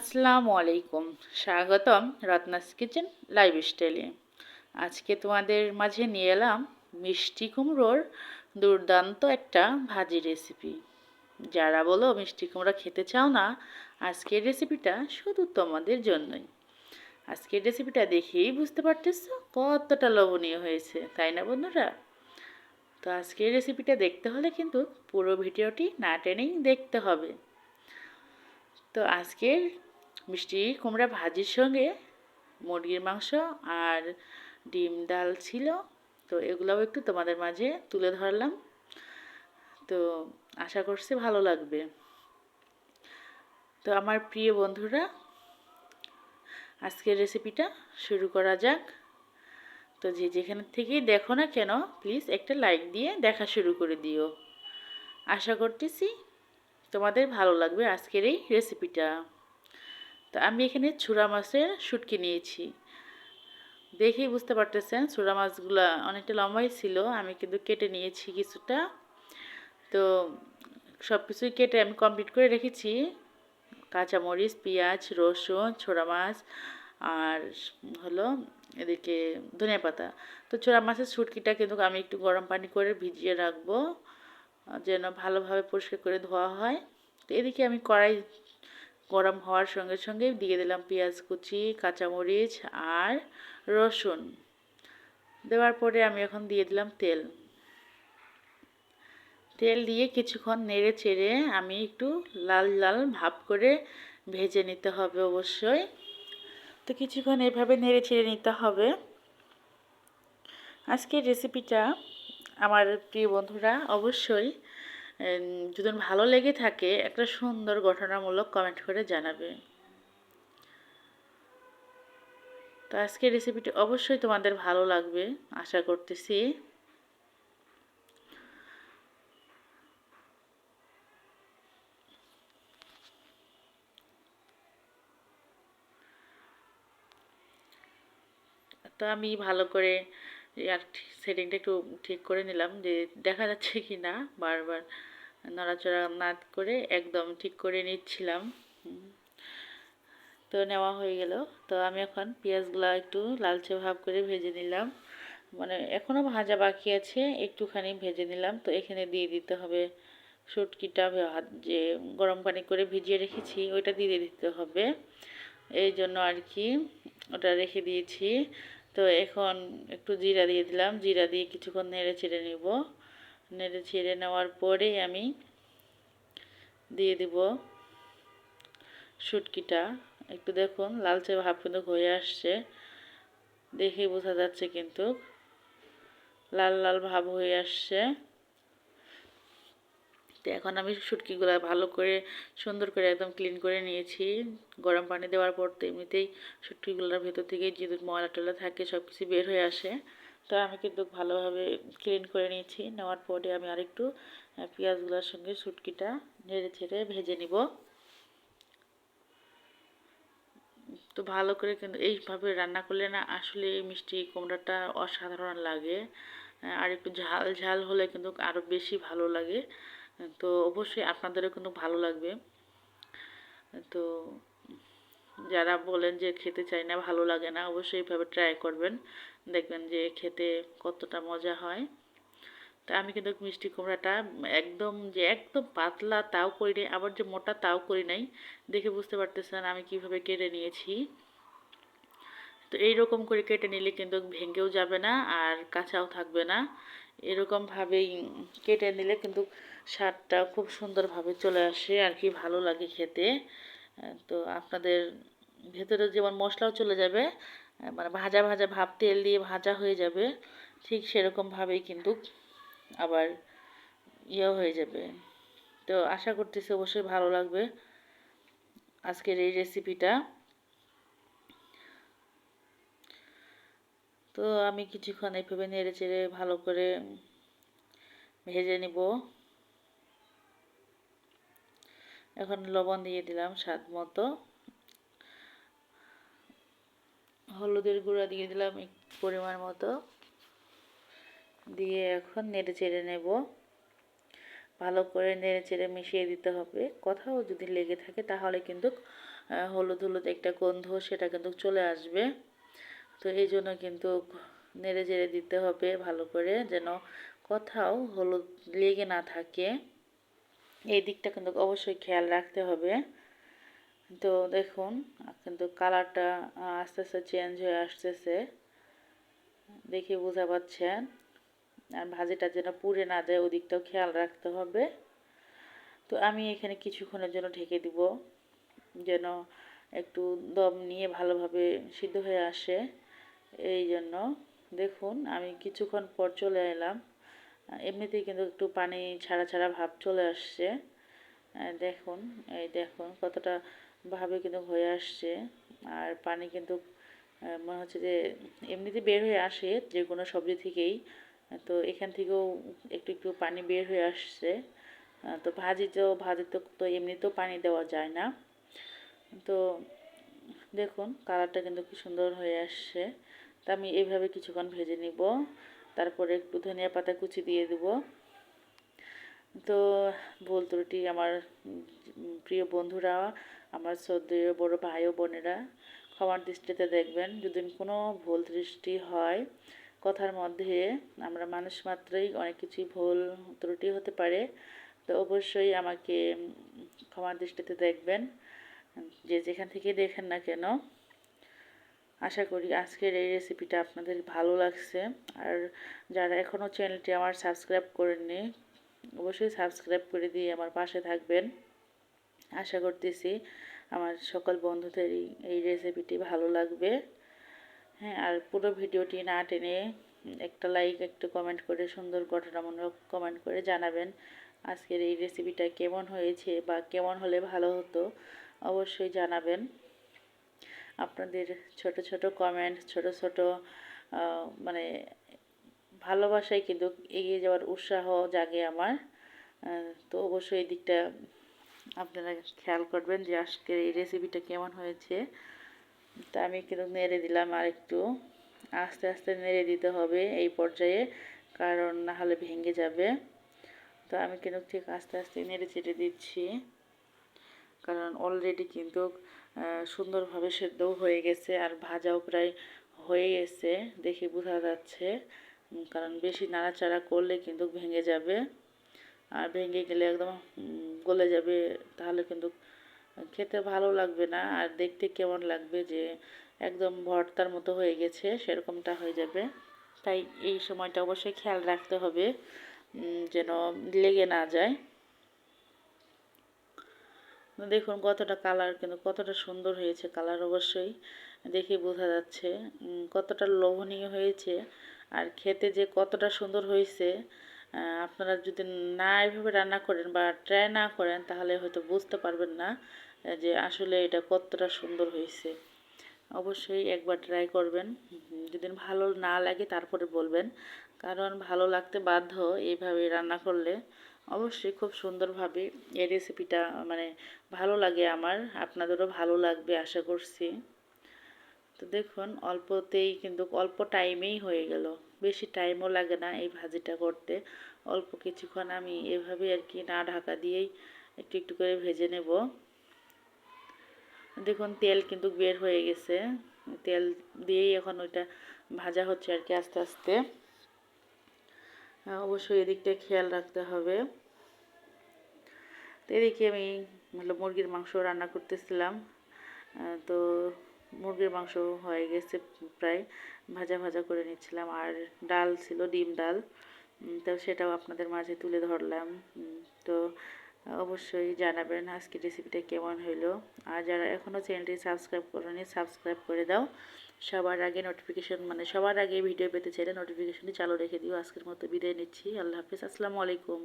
আসসালামু আলাইকুম। স্বাগতম রত্নাস কিচেন লাইফস্টাইলে। আজকে তোমাদের মাঝে নিয়ে এলাম মিষ্টি কুমড়োর দুর্দান্ত একটা ভাজি রেসিপি। যারা বলো মিষ্টি কুমড়া খেতে চাও না, আজকের রেসিপিটা শুধু তোমাদের জন্যই। আজকের রেসিপিটা দেখেই বুঝতে পারতেছো কতটা লোভনীয় হয়েছে, তাই না বন্ধুরা? তো আজকের রেসিপিটা দেখতে হলে কিন্তু পুরো ভিডিওটি না টেনেই দেখতে হবে। তো আজকের মিষ্টি কুমড়া ভাজির সঙ্গে মুরগির মাংস আর ডিম ডাল ছিল। তো এগুলোও একটু তোমাদের মাঝে তুলে ধরলাম। তো আশা করছি ভালো লাগবে। তো আমার প্রিয় বন্ধুরা, আজকের রেসিপিটা শুরু করা যাক। তো যে যেখানে থেকেই দেখো না কেন, প্লিজ একটা লাইক দিয়ে দেখা শুরু করে দিও। আশা করতেছি তোমাদের ভালো লাগবে আজকের এই রেসিপিটা। তো আমি এখানে চুরা মাছের শুটকি নিয়েছি। দেখেই বুঝতে পারতেছেন চুরা মাছগুলো অনেকটা লম্বাই ছিল, আমি কিন্তু কেটে নিয়েছি কিছুটা। তো সব কিছুই কেটে আমি কমপ্লিট করে রেখেছি। কাঁচামরিচ, পেঁয়াজ, রসুন, ছোড়া মাছ আর হলো এদিকে ধনিয়া পাতা। তো ছোড়া মাছের শুটকিটা কিন্তু আমি একটু গরম পানি করে ভিজিয়ে রাখবো, যেন ভালোভাবে পরিষ্কার করে ধোয়া হয়। তো এদিকে আমি কড়াই গরম হওয়ার সঙ্গে সঙ্গে দিয়ে দিলাম পেঁয়াজ কুচি, কাঁচামরিচ আর রসুন। দেওয়ার পরে আমি এখন দিয়ে দিলাম তেল। তেল দিয়ে কিছুক্ষণ নেড়ে চেড়ে আমি একটু লাল লাল ভাব করে ভেজে নিতে হবে অবশ্যই। তো কিছুক্ষণ এভাবে নেড়ে চেড়ে নিতে হবে। আজকের রেসিপিটা আমার প্রিয় বন্ধুরা অবশ্যই যদি ভালো লেগে থাকে একটা সুন্দর গঠনামূলক কমেন্ট করে জানাবে। তো আজকের রেসিপিটি অবশ্যই তোমাদের ভালো লাগবে আশা করতেছি। তো আমি ভালো করে আর সেটিংটা একটু ঠিক করে নিলাম যে দেখা যাচ্ছে কি না, বারবার নড়াচড়া না করে একদম ঠিক করে নিচ্ছিলাম। তো নেওয়া হয়ে গেল। তো আমি এখন পেঁয়াজগুলো একটু লালচে ভাব করে ভেজে নিলাম, মানে এখনও ভাজা বাকি আছে, একটুখানি ভেজে নিলাম। তো এখানে দিয়ে দিতে হবে শুটকিটা, যে গরম পানি করে ভিজিয়ে রেখেছি ওইটা দিয়ে দিতে হবে, এই জন্য আর কি ওটা রেখে দিয়েছি। তো এখন একটু জিরা দিয়ে দিলাম, জিরা দিয়ে কিছুক্ষণ নেড়ে চেড়ে নেব। নেড়ে চেড়ে নেওয়ার পরেই আমি দিয়ে দিব শুটকিটা। একটু দেখুন লালচে ভাব কিন্তু হয়ে আসছে, দেখেই বোঝা যাচ্ছে কিন্তু লাল লাল ভাব হয়ে আসছে। তো এখন আমি শুটকিগুলো ভালো করে সুন্দর করে একদম ক্লিন করে নিয়েছি। গরম পানি দেওয়ার পর তো এমনিতেই শুটকিগুলোর ভেতর থেকে যে ময়লা টয়লা থাকে সব কিছু বের হয়ে আসে। তো আমি কিন্তু ভালোভাবে ক্লিন করে নিয়েছি। নেওয়ার পরে আমি আরেকটু পেঁয়াজগুলোর সঙ্গে শুটকিটা নেড়ে ছেড়ে ভেজে নিব। তো ভালো করে কিন্তু এইভাবে রান্না করলে না আসলে এই মিষ্টি কুমড়াটা অসাধারণ লাগে। আর একটু ঝাল ঝাল হলে কিন্তু আরও বেশি ভালো লাগে। তো অবশ্যই আপনাদেরও কিন্তু ভালো লাগবে। তো যারা বলেন যে খেতে চাই না, ভালো লাগে না, অবশ্যই এইভাবে ট্রাই করবেন, দেখবেন যে খেতে কতটা মজা হয়। তা আমি কিন্তু মিষ্টি কুমড়াটা একদম পাতলা তাও করি নাই, আবার যে মোটা তাও করি নাই। দেখে বুঝতে পারতেছেন আমি কিভাবে কেটে নিয়েছি। তো এইরকম করে কেটে নিলে কিন্তু ভেঙেও যাবে না আর কাঁচাও থাকবে না। এরকমভাবেই কেটে নিলে কিন্তু স্বাদটা খুব সুন্দরভাবে চলে আসে আর কি, ভালো লাগে খেতে। তো আপনাদের ভেতরে যেমন মশলাও চলে যাবে, মানে ভাজা ভাজা ভাব, তেল দিয়ে ভাজা হয়ে যাবে, ঠিক সেরকমভাবেই কিন্তু আবার ইয়েও হয়ে যাবে। তো আশা করতেছি অবশ্যই ভালো লাগবে আজকের এই রেসিপিটা। তো আমি কিছুক্ষণ এইভাবে নেড়ে চেড়ে ভালো করে ভেজে নিব। এখন লবণ দিয়ে দিলাম স্বাদ মতো, হলুদের গুঁড়া দিয়ে দিলাম পরিমাণ মতো, দিয়ে এখন নেড়ে চেড়ে নেব। ভালো করে নেড়ে চেড়ে মিশিয়ে দিতে হবে। কোথাও যদি লেগে থাকে তাহলে কিন্তু হলুদ হলুদ একটা গন্ধ সেটা কিন্তু চলে আসবে। তো এই জন্য কিন্তু নেড়ে চেড়ে দিতে হবে ভালো করে, যেন কোথাও হলুদ লেগে না থাকে। এই দিকটা কিন্তু অবশ্যই খেয়াল রাখতে হবে। তো দেখুন কিন্তু কালারটা আস্তে আস্তে চেঞ্জ হয়ে আসতেছে, দেখে বোঝা পাচ্ছেন। আর ভাজিটা যেন পুড়ে না যায় ওদিকটাও খেয়াল রাখতে হবে। তো আমি এখানে কিছুক্ষণের জন্য ঢেকে দিব, যেন একটু দম নিয়ে ভালোভাবে সিদ্ধ হয়ে আসে। এই জন্য দেখুন আমি কিছুক্ষণ পর চলে এলাম। এমনিতেই কিন্তু একটু পানি ছাড়া ছাড়া ভাব চলে আসছে। দেখুন, এই দেখুন কতটা ভাবে কিন্তু হয়ে আসছে। আর পানি কিন্তু মনে হচ্ছে যে এমনিতে বের হয়ে আসে যে কোনো সবজি থেকেই। তো এখান থেকেও একটু একটু পানি বের হয়ে আসছে। তো ভাজিতে তো এমনিতেও পানি দেওয়া যায় না। তো দেখুন কালারটা কিন্তু কি সুন্দর হয়ে আসছে। তা আমি এইভাবে কিছুক্ষণ ভেজে নিব। তারপরে একটু ধনিয়া পাতা কুচি দিয়ে দেব। তো ভুল ত্রুটি আমার প্রিয় বন্ধুরা, আমার শ্রদ্ধেয় বড় ভাই ও বোনেরা ক্ষমার দৃষ্টিতে দেখবেন যদি কোনো ভুল ত্রুটি হয় কথার মধ্যে। আমরা মানুষ মাত্রই অনেক কিছুই ভুল ত্রুটি হতে পারে। তো অবশ্যই আমাকে ক্ষমার দৃষ্টিতে দেখবেন, যে যেখান থেকে দেখেন না কেন। আশা করি আজকের এই রেসিপিটা আপনাদের ভালো লাগছে। আর যারা এখনও চ্যানেলটি আমার সাবস্ক্রাইব করেননি অবশ্যই সাবস্ক্রাইব করে দিয়ে আমার পাশে থাকবেন। আশা করতেছি আমার সকল বন্ধুদেরই এই রেসিপিটি ভালো লাগবে। হ্যাঁ, আর পুরো ভিডিওটি না টেনে একটা লাইক একটা কমেন্ট করে সুন্দর গঠনমূলক কমেন্ট করে জানাবেন আজকের এই রেসিপিটা কেমন হয়েছে বা কেমন হলে ভালো হতো, অবশ্যই জানাবেন। আপনাদের ছোট ছোট কমেন্ট, ছোট ছোট মানে ভালোবাসায় কিন্তু এগিয়ে যাওয়ার উৎসাহ জাগে আমার। তো অবশ্যই এই দিকটা আপনারা খেয়াল করবেন যে আজকের এই রেসিপিটা কেমন হয়েছে। তা আমি কিন্তু নেড়ে দিলাম, আর একটু আস্তে আস্তে নেড়ে দিতে হবে এই পর্যায়ে, কারণ না হলে ভেঙে যাবে। তো আমি কিন্তু ঠিক আস্তে আস্তে নেড়ে চেড়ে দিচ্ছি, কারণ অলরেডি কিন্তু সুন্দরভাবে সেদ্ধও হয়ে গেছে আর ভাজাও প্রায় হয়ে গেছে, দেখে বোঝা যাচ্ছে। কারণ বেশি নাড়াচাড়া করলে কিন্তু ভেঙে যাবে, আর ভেঙে গেলে একদম গলে যাবে, তাহলে কিন্তু খেতে ভালো লাগবে না। আর দেখতে কেমন লাগবে যে একদম ভর্তার মতো হয়ে গেছে সেরকমটা হয়ে যাবে। তাই এই সময়টা অবশ্যই খেয়াল রাখতে হবে যেন লেগে না যায়। দেখুন কতটা কালার কিন্তু কতটা সুন্দর হয়েছে, কালার অবশ্যই দেখে বোঝা যাচ্ছে কতটা লোভনীয় হয়েছে। আর খেতে যে কতটা সুন্দর হয়েছে, আপনারা যদি না এভাবে রান্না করেন বা ট্রাই না করেন তাহলে হয়তো বুঝতে পারবেন না যে আসলে এটা কতটা সুন্দর হয়েছে। অবশ্যই একবার ট্রাই করবেন, যদি ভালো না লাগে তারপরে বলবেন, কারণ ভালো লাগতে বাধ্য এইভাবে রান্না করলে। অবশ্যই খুব সুন্দরভাবে এই রেসিপিটা মানে ভালো লাগে আমার, আপনাদেরও ভালো লাগবে আশা করছি। তো দেখুন অল্পতেই কিন্তু অল্প টাইমেই হয়ে গেল, বেশি টাইমও লাগে না এই ভাজিটা করতে। অল্প কিছুক্ষণ আমি এভাবে আর কি না ঢাকা দিয়েই একটু একটু করে ভেজে নেব। দেখুন তেল কিন্তু বের হয়ে গেছে, তেল দিয়েই এখন ওইটা ভাজা হচ্ছে আর কি আস্তে আস্তে। অবশ্যই এদিকটা খেয়াল রাখতে হবে। তো এদিকে আমি মুরগির মাংস রান্না করতেছিলাম। তো মুরগির মাংস হয়ে গেছে প্রায়, ভাজা ভাজা করে নিচ্ছিলাম। আর ডাল ছিল, ডিম ডাল, তো সেটাও আপনাদের মাঝে তুলে ধরলাম। তো অবশ্যই জানাবেন আজকের রেসিপিটা কেমন হইলো। আর যারা এখনও চ্যানেলটি সাবস্ক্রাইব করেনি সাবস্ক্রাইব করে দাও। সবার আগে নোটিফিকেশন মানে সবার আগে ভিডিও পেতে চাইলে নোটিফিকেশনটি চালু রেখে দিও। আজকের মতো বিদায় নিচ্ছি। আল্লাহ হাফিজ, আসসালামু আলাইকুম।